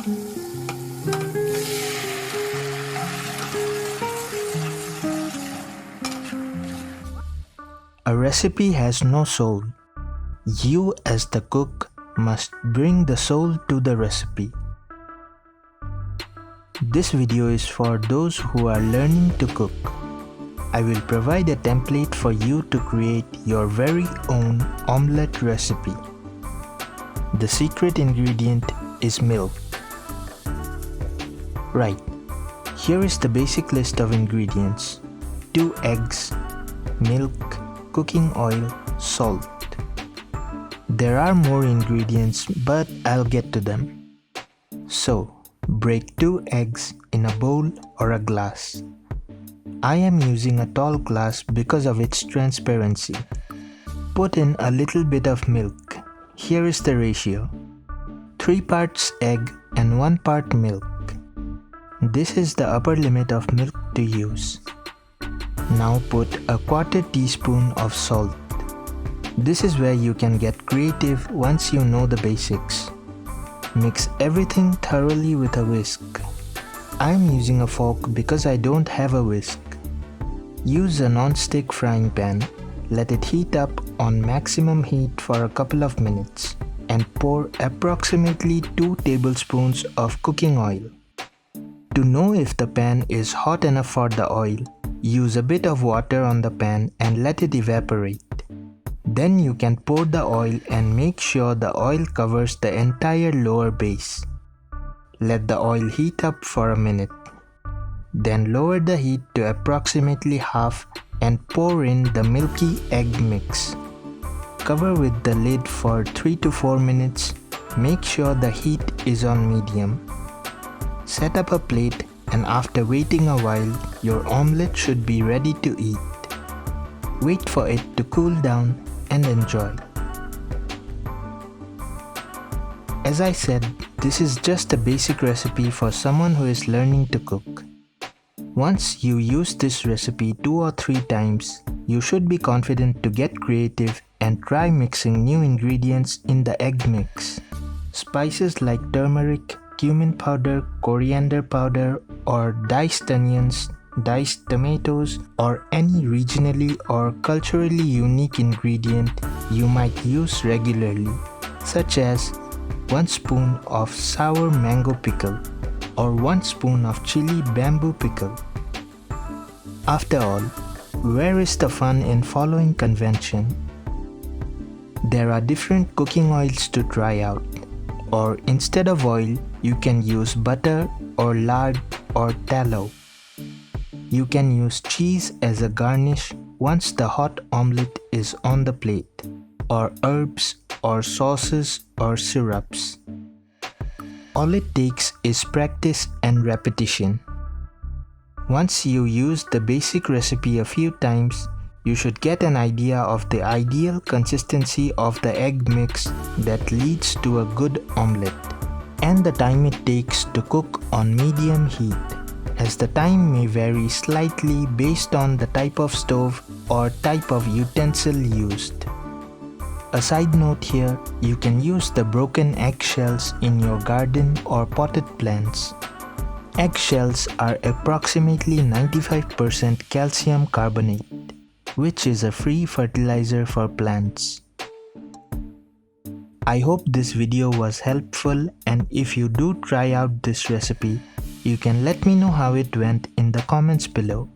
A recipe has no soul. You as the cook must bring the soul to the recipe. This video is for those who are learning to cook. I will provide a template for you to create your very own omelette recipe. The secret ingredient is milk. Right, here is the basic list of ingredients: 2 eggs, milk, cooking oil, salt. There are more ingredients, but I'll get to them. So, break 2 eggs in a bowl or a glass. I am using a tall glass because of its transparency. Put in a little bit of milk. Here is the ratio: 3 parts egg and 1 part milk. This is the upper limit of milk to use. Now put a 1/4 teaspoon of salt. This is where you can get creative once you know the basics. Mix everything thoroughly with a whisk. I am using a fork because I don't have a whisk. Use a non-stick frying pan. Let it heat up on maximum heat for a couple of minutes and pour approximately 2 tablespoons of cooking oil. To know if the pan is hot enough for the oil, use a bit of water on the pan and let it evaporate. Then you can pour the oil and make sure the oil covers the entire lower base. Let the oil heat up for a minute. Then lower the heat to approximately half and pour in the milky egg mix. Cover with the lid for 3 to 4 minutes. Make sure the heat is on medium. Set up a plate, and after waiting a while, your omelette should be ready to eat. Wait for it to cool down and enjoy. As I said, this is just a basic recipe for someone who is learning to cook. Once you use this recipe 2 or 3 times, you should be confident to get creative and try mixing new ingredients in the egg mix. Spices like turmeric, cumin powder, coriander powder, or diced onions, diced tomatoes, or any regionally or culturally unique ingredient you might use regularly, such as 1 spoon of sour mango pickle or 1 spoon of chili bamboo pickle. After all, where is the fun in following convention? There are different cooking oils to try out, or instead of oil, you can use butter or lard or tallow. You can use cheese as a garnish once the hot omelette is on the plate, or herbs or sauces or syrups. All it takes is practice and repetition. Once you use the basic recipe a few times, you should get an idea of the ideal consistency of the egg mix that leads to a good omelette, and the time it takes to cook on medium heat, as the time may vary slightly based on the type of stove or type of utensil used. A side note here, you can use the broken eggshells in your garden or potted plants. Eggshells are approximately 95% calcium carbonate, which is a free fertilizer for plants. I hope this video was helpful, and if you do try out this recipe, you can let me know how it went in the comments below.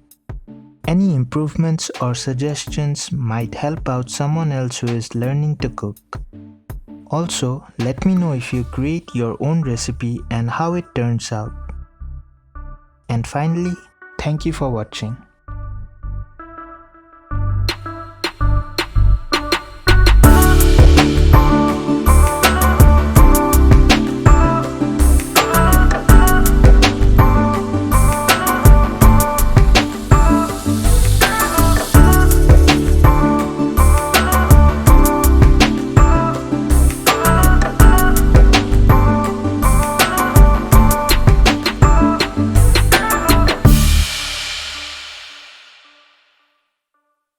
Any improvements or suggestions might help out someone else who is learning to cook. Also, let me know if you create your own recipe and how it turns out. And finally, thank you for watching.